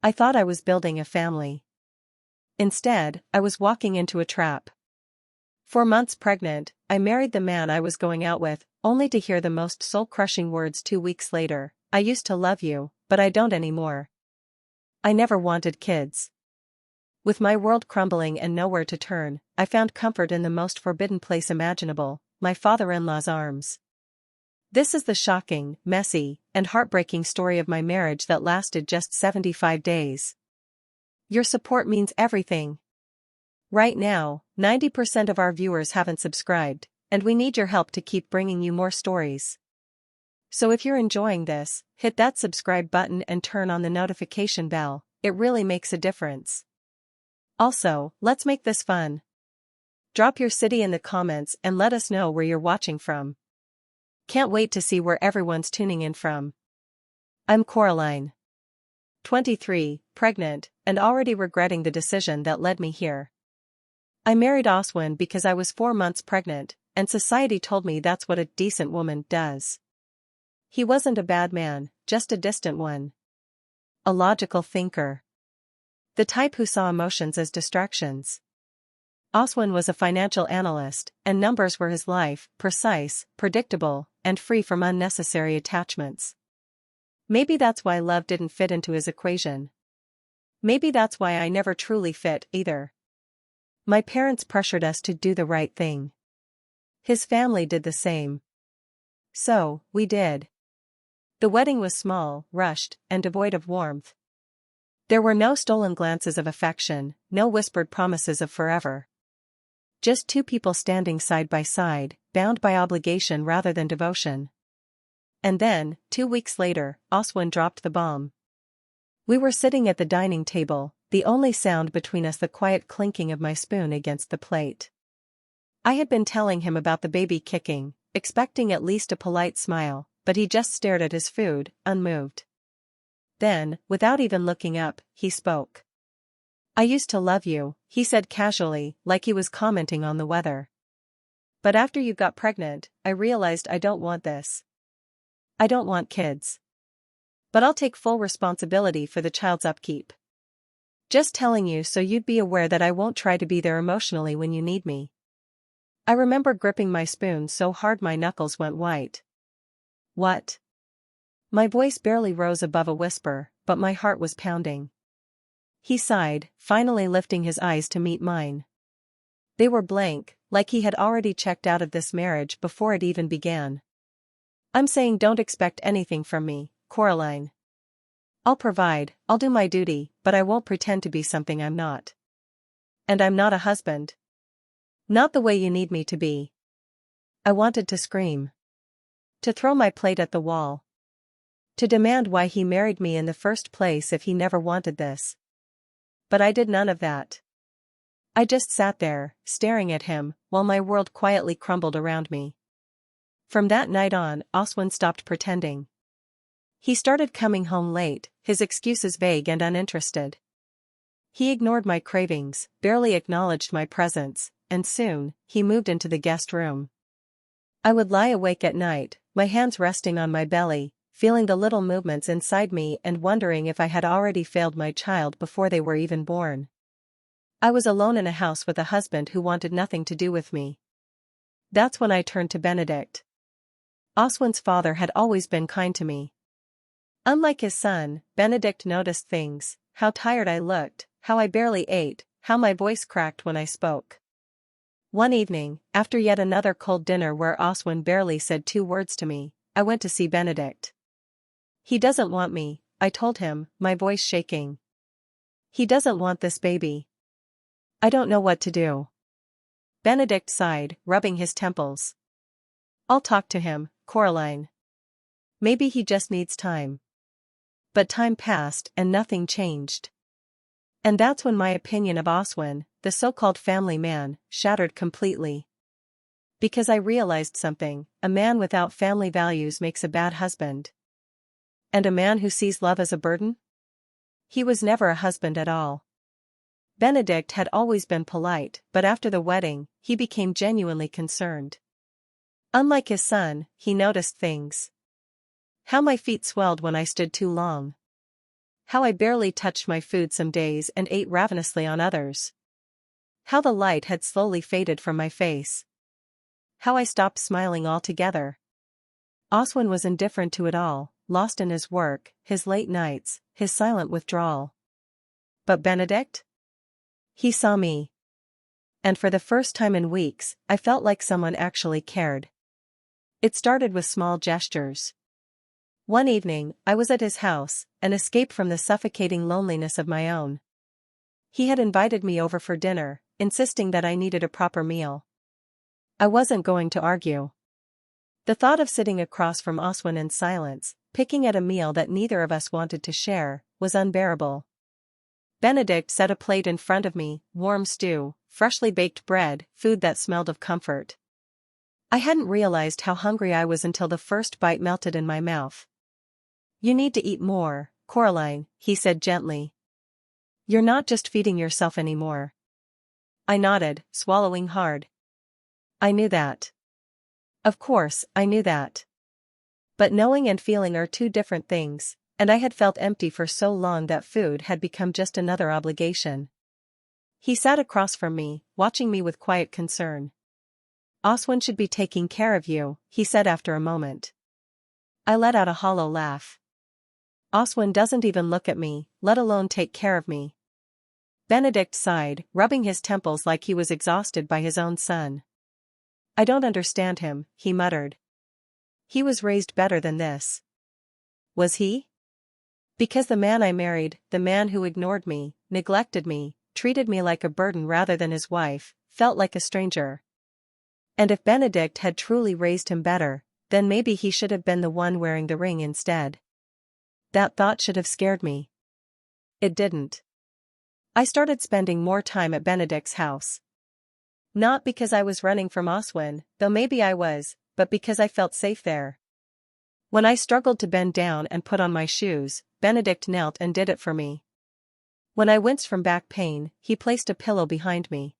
I thought I was building a family. Instead, I was walking into a trap. 4 months pregnant, I married the man I was going out with, only to hear the most soul-crushing words 2 weeks later: "I used to love you, but I don't anymore." I never wanted kids. With my world crumbling and nowhere to turn, I found comfort in the most forbidden place imaginable: my father-in-law's arms. This is the shocking, messy, and heartbreaking story of my marriage that lasted just 75 days. Your support means everything. Right now, 90% of our viewers haven't subscribed, and we need your help to keep bringing you more stories. So if you're enjoying this, hit that subscribe button and turn on the notification bell. It really makes a difference. Also, let's make this fun. Drop your city in the comments and let us know where you're watching from. Can't wait to see where everyone's tuning in from. I'm Coraline. 23, pregnant, and already regretting the decision that led me here. I married Oswin because I was 4 months pregnant, and society told me that's what a decent woman does. He wasn't a bad man, just a distant one. A logical thinker. The type who saw emotions as distractions. Oswin was a financial analyst, and numbers were his life: precise, predictable, and free from unnecessary attachments. Maybe that's why love didn't fit into his equation. Maybe that's why I never truly fit, either. My parents pressured us to do the right thing. His family did the same. So, we did. The wedding was small, rushed, and devoid of warmth. There were no stolen glances of affection, no whispered promises of forever. Just two people standing side by side, bound by obligation rather than devotion. And then, 2 weeks later, Oswin dropped the bomb. We were sitting at the dining table, the only sound between us the quiet clinking of my spoon against the plate. I had been telling him about the baby kicking, expecting at least a polite smile, but he just stared at his food, unmoved. Then, without even looking up, he spoke. "I used to love you," he said casually, like he was commenting on the weather. "But after you got pregnant, I realized I don't want this. I don't want kids. But I'll take full responsibility for the child's upkeep. Just telling you so you'd be aware that I won't try to be there emotionally when you need me." I remember gripping my spoon so hard my knuckles went white. "What?" My voice barely rose above a whisper, but my heart was pounding. He sighed, finally lifting his eyes to meet mine. They were blank, like he had already checked out of this marriage before it even began. "I'm saying don't expect anything from me, Coraline. I'll provide, I'll do my duty, but I won't pretend to be something I'm not. And I'm not a husband. Not the way you need me to be." I wanted to scream. To throw my plate at the wall. To demand why he married me in the first place if he never wanted this. But I did none of that. I just sat there, staring at him, while my world quietly crumbled around me. From that night on, Oswin stopped pretending. He started coming home late, his excuses vague and uninterested. He ignored my cravings, barely acknowledged my presence, and soon, he moved into the guest room. I would lie awake at night, my hands resting on my belly, feeling the little movements inside me and wondering if I had already failed my child before they were even born. I was alone in a house with a husband who wanted nothing to do with me. That's when I turned to Benedict. Oswin's father had always been kind to me. Unlike his son, Benedict noticed things: how tired I looked, how I barely ate, how my voice cracked when I spoke. One evening, after yet another cold dinner where Oswin barely said 2 words to me, I went to see Benedict. "He doesn't want me," I told him, my voice shaking. "He doesn't want this baby. I don't know what to do." Benedict sighed, rubbing his temples. "I'll talk to him, Coraline. Maybe he just needs time." But time passed and nothing changed. And that's when my opinion of Oswin, the so-called family man, shattered completely. Because I realized something: a man without family values makes a bad husband. And a man who sees love as a burden? He was never a husband at all. Benedict had always been polite, but after the wedding, he became genuinely concerned. Unlike his son, he noticed things. How my feet swelled when I stood too long. How I barely touched my food some days and ate ravenously on others. How the light had slowly faded from my face. How I stopped smiling altogether. Oswin was indifferent to it all, lost in his work, his late nights, his silent withdrawal. But Benedict? He saw me. And for the first time in weeks, I felt like someone actually cared. It started with small gestures. One evening, I was at his house, an escape from the suffocating loneliness of my own. He had invited me over for dinner, insisting that I needed a proper meal. I wasn't going to argue. The thought of sitting across from Oswin in silence, picking at a meal that neither of us wanted to share, was unbearable. Benedict set a plate in front of me, warm stew, freshly baked bread, food that smelled of comfort. I hadn't realized how hungry I was until the first bite melted in my mouth. "You need to eat more, Coraline," he said gently. "You're not just feeding yourself anymore." I nodded, swallowing hard. I knew that. Of course, I knew that. But knowing and feeling are two different things, and I had felt empty for so long that food had become just another obligation. He sat across from me, watching me with quiet concern. "Oswin should be taking care of you," he said after a moment. I let out a hollow laugh. "Oswin doesn't even look at me, let alone take care of me." Benedict sighed, rubbing his temples like he was exhausted by his own son. "I don't understand him," he muttered. "He was raised better than this." Was he? Because the man I married, the man who ignored me, neglected me, treated me like a burden rather than his wife, felt like a stranger. And if Benedict had truly raised him better, then maybe he should have been the one wearing the ring instead. That thought should have scared me. It didn't. I started spending more time at Benedict's house. Not because I was running from Oswin, though maybe I was, but because I felt safe there. When I struggled to bend down and put on my shoes, Benedict knelt and did it for me. When I winced from back pain, he placed a pillow behind me.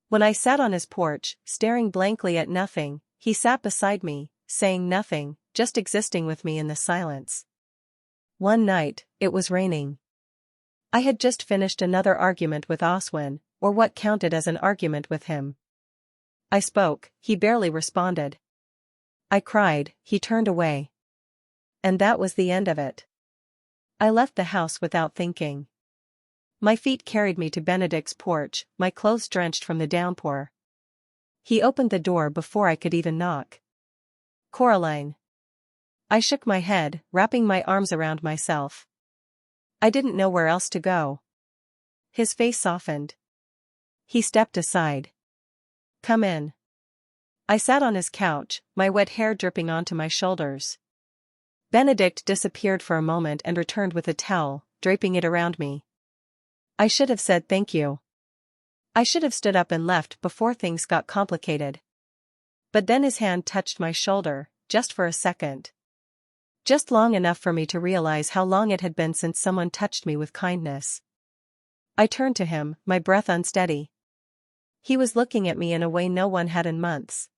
When I sat on his porch, staring blankly at nothing, he sat beside me, saying nothing, just existing with me in the silence. One night, it was raining. I had just finished another argument with Oswin, or what counted as an argument with him. I spoke, he barely responded. I cried, he turned away. And that was the end of it. I left the house without thinking. My feet carried me to Benedict's porch, my clothes drenched from the downpour. He opened the door before I could even knock. "Coraline." I shook my head, wrapping my arms around myself. I didn't know where else to go. His face softened. He stepped aside. "Come in." I sat on his couch, my wet hair dripping onto my shoulders. Benedict disappeared for a moment and returned with a towel, draping it around me. I should have said thank you. I should have stood up and left before things got complicated. But then his hand touched my shoulder, just for a second. Just long enough for me to realize how long it had been since someone touched me with kindness. I turned to him, my breath unsteady. He was looking at me in a way no one had in months.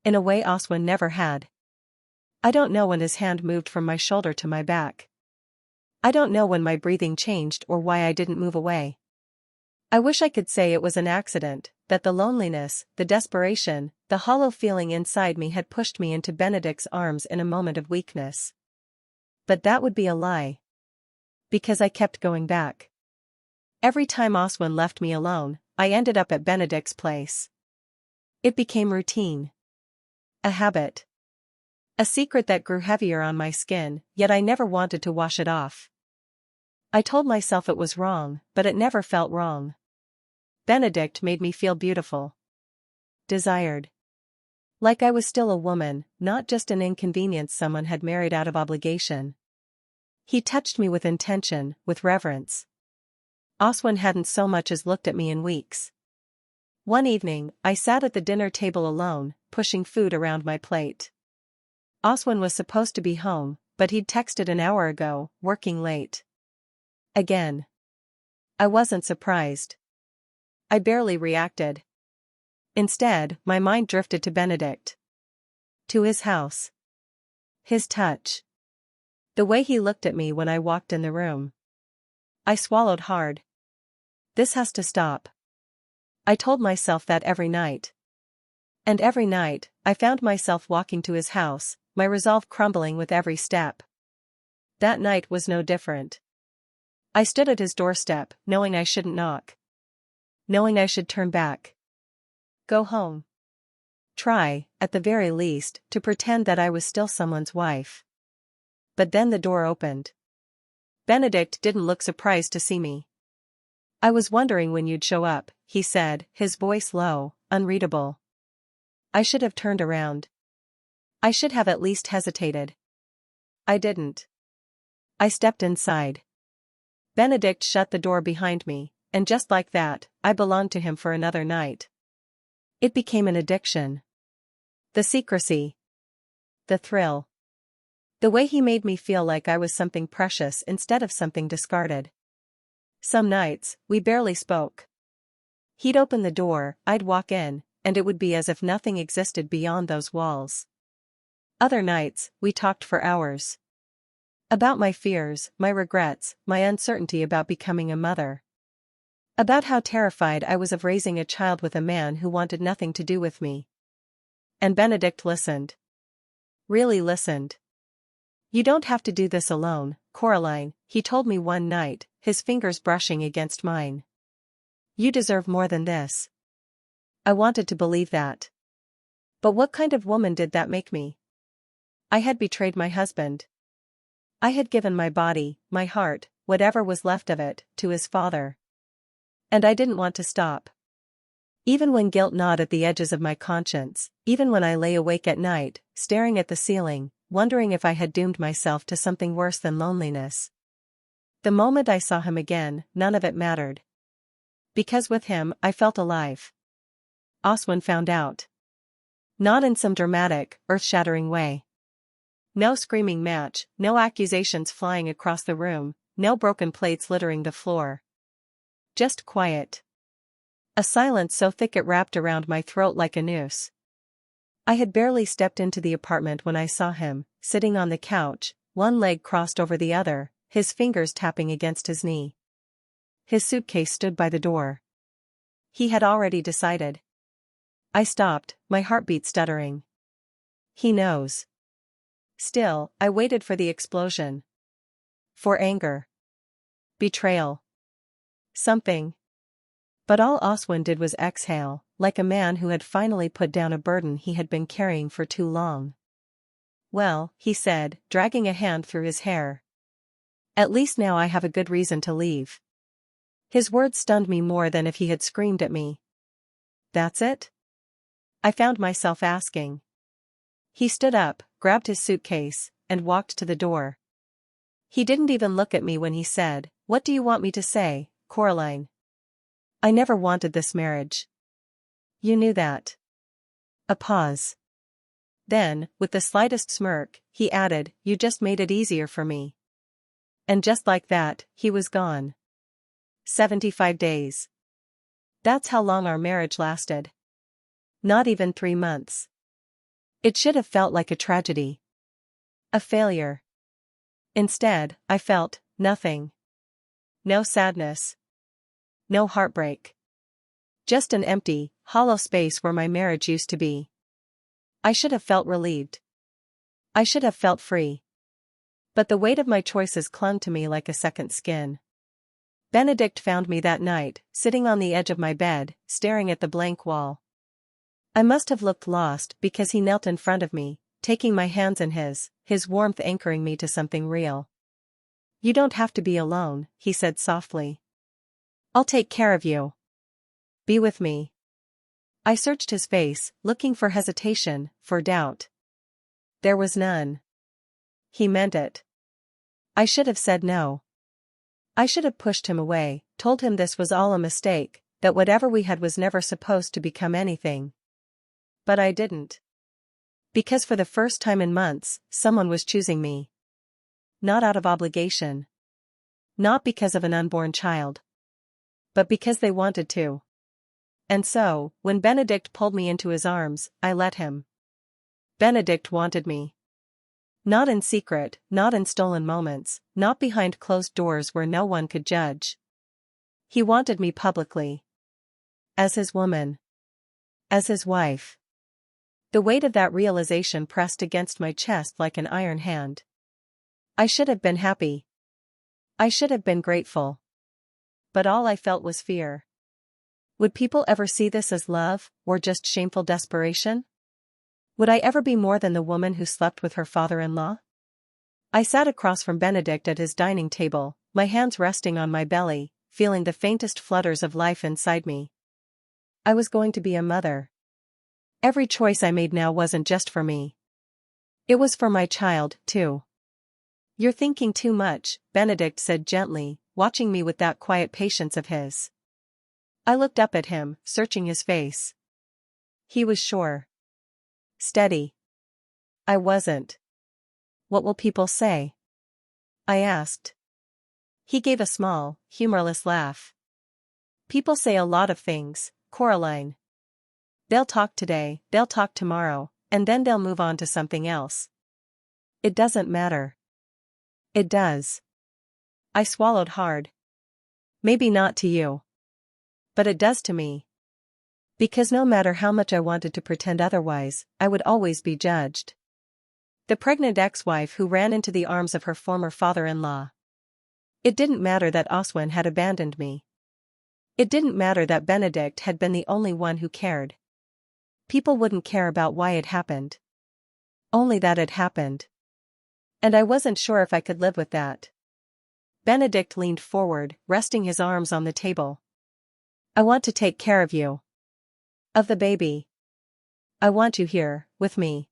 In a way Oswin never had. I don't know when his hand moved from my shoulder to my back. I don't know when my breathing changed or why I didn't move away. I wish I could say it was an accident, that the loneliness, the desperation, the hollow feeling inside me had pushed me into Benedict's arms in a moment of weakness. But that would be a lie. Because I kept going back. Every time Oswin left me alone, I ended up at Benedict's place. It became routine. A habit. A secret that grew heavier on my skin, yet I never wanted to wash it off. I told myself it was wrong, but it never felt wrong. Benedict made me feel beautiful. Desired. Like I was still a woman, not just an inconvenience someone had married out of obligation. He touched me with intention, with reverence. Oswin hadn't so much as looked at me in weeks. One evening, I sat at the dinner table alone, pushing food around my plate. Oswin was supposed to be home, but he'd texted an hour ago, working late. Again. I wasn't surprised. I barely reacted. Instead, my mind drifted to Benedict. To his house. His touch. The way he looked at me when I walked in the room. I swallowed hard. This has to stop. I told myself that every night. And every night, I found myself walking to his house, my resolve crumbling with every step. That night was no different. I stood at his doorstep, knowing I shouldn't knock. Knowing I should turn back. Go home. Try, at the very least, to pretend that I was still someone's wife. But then the door opened. Benedict didn't look surprised to see me. I was wondering when you'd show up, he said, his voice low, unreadable. I should have turned around. I should have at least hesitated. I didn't. I stepped inside. Benedict shut the door behind me, and just like that, I belonged to him for another night. It became an addiction. The secrecy. The thrill. The way he made me feel like I was something precious instead of something discarded. Some nights, we barely spoke. He'd open the door, I'd walk in, and it would be as if nothing existed beyond those walls. Other nights, we talked for hours. About my fears, my regrets, my uncertainty about becoming a mother. About how terrified I was of raising a child with a man who wanted nothing to do with me. And Benedict listened. Really listened. You don't have to do this alone, Coraline, he told me one night, his fingers brushing against mine. You deserve more than this. I wanted to believe that. But what kind of woman did that make me? I had betrayed my husband. I had given my body, my heart, whatever was left of it, to his father. And I didn't want to stop. Even when guilt gnawed at the edges of my conscience, even when I lay awake at night, staring at the ceiling, wondering if I had doomed myself to something worse than loneliness. The moment I saw him again, none of it mattered. Because with him, I felt alive. Oswin found out. Not in some dramatic, earth-shattering way. No screaming match, no accusations flying across the room, no broken plates littering the floor. Just quiet. A silence so thick it wrapped around my throat like a noose. I had barely stepped into the apartment when I saw him, sitting on the couch, one leg crossed over the other, his fingers tapping against his knee. His suitcase stood by the door. He had already decided. I stopped, my heartbeat stuttering. He knows. Still, I waited for the explosion. For anger. Betrayal. Something. But all Oswin did was exhale, like a man who had finally put down a burden he had been carrying for too long. Well, he said, dragging a hand through his hair. At least now I have a good reason to leave. His words stunned me more than if he had screamed at me. That's it? I found myself asking. He stood up, grabbed his suitcase, and walked to the door. He didn't even look at me when he said, "What do you want me to say, Coraline? I never wanted this marriage. You knew that." A pause. Then, with the slightest smirk, he added, "You just made it easier for me." And just like that, he was gone. 75 days. That's how long our marriage lasted. Not even 3 months. It should have felt like a tragedy. A failure. Instead, I felt nothing. No sadness. No heartbreak. Just an empty, hollow space where my marriage used to be. I should have felt relieved. I should have felt free. But the weight of my choices clung to me like a second skin. Benedict found me that night, sitting on the edge of my bed, staring at the blank wall. I must have looked lost because he knelt in front of me, taking my hands in his warmth anchoring me to something real. "You don't have to be alone," he said softly. "I'll take care of you. Be with me." I searched his face, looking for hesitation, for doubt. There was none. He meant it. I should have said no. I should have pushed him away, told him this was all a mistake, that whatever we had was never supposed to become anything. But I didn't. Because for the first time in months, someone was choosing me. Not out of obligation. Not because of an unborn child. But because they wanted to. And so, when Benedict pulled me into his arms, I let him. Benedict wanted me. Not in secret, not in stolen moments, not behind closed doors where no one could judge. He wanted me publicly. As his woman. As his wife. The weight of that realization pressed against my chest like an iron hand. I should have been happy. I should have been grateful. But all I felt was fear. Would people ever see this as love, or just shameful desperation? Would I ever be more than the woman who slept with her father-in-law? I sat across from Benedict at his dining table, my hands resting on my belly, feeling the faintest flutters of life inside me. I was going to be a mother. Every choice I made now wasn't just for me. It was for my child, too. "You're thinking too much," Benedict said gently, watching me with that quiet patience of his. I looked up at him, searching his face. He was sure. Steady. I wasn't. "What will people say?" I asked. He gave a small, humorless laugh. "People say a lot of things, Coraline. They'll talk today, they'll talk tomorrow, and then they'll move on to something else. It doesn't matter." It does. I swallowed hard. Maybe not to you. But it does to me. Because no matter how much I wanted to pretend otherwise, I would always be judged. The pregnant ex-wife who ran into the arms of her former father-in-law. It didn't matter that Oswin had abandoned me. It didn't matter that Benedict had been the only one who cared. People wouldn't care about why it happened. Only that it happened. And I wasn't sure if I could live with that. Benedict leaned forward, resting his arms on the table. "I want to take care of you. Of the baby. I want you here, with me."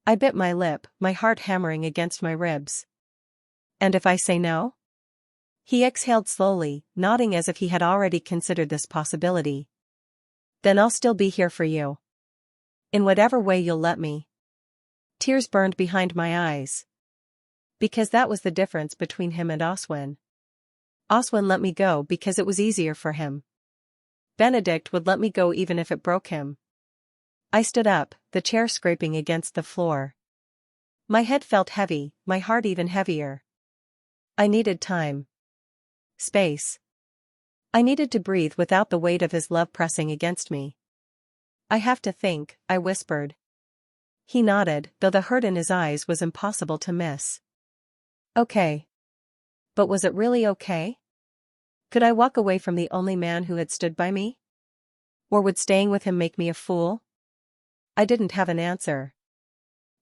I bit my lip, my heart hammering against my ribs. "And if I say no?" He exhaled slowly, nodding as if he had already considered this possibility. "Then I'll still be here for you. In whatever way you'll let me." Tears burned behind my eyes. Because that was the difference between him and Oswin. Oswin let me go because it was easier for him. Benedict would let me go even if it broke him. I stood up, the chair scraping against the floor. My head felt heavy, my heart even heavier. I needed time. Space. I needed to breathe without the weight of his love pressing against me. "I have to think," I whispered. He nodded, though the hurt in his eyes was impossible to miss. "Okay." But was it really okay? Could I walk away from the only man who had stood by me? Or would staying with him make me a fool? I didn't have an answer.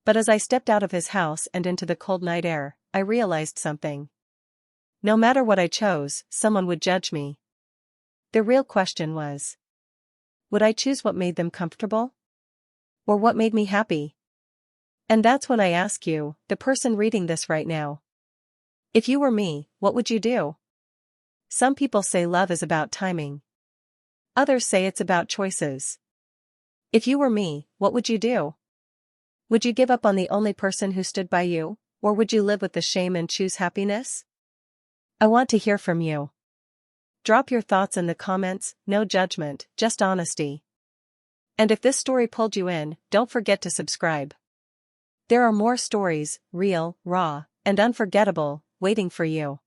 But as I stepped out of his house and into the cold night air, I realized something. No matter what I chose, someone would judge me. The real question was, would I choose what made them comfortable? Or what made me happy? And that's when I ask you, the person reading this right now. If you were me, what would you do? Some people say love is about timing. Others say it's about choices. If you were me, what would you do? Would you give up on the only person who stood by you, or would you live with the shame and choose happiness? I want to hear from you. Drop your thoughts in the comments, no judgment, just honesty. And if this story pulled you in, don't forget to subscribe. There are more stories, real, raw, and unforgettable, waiting for you.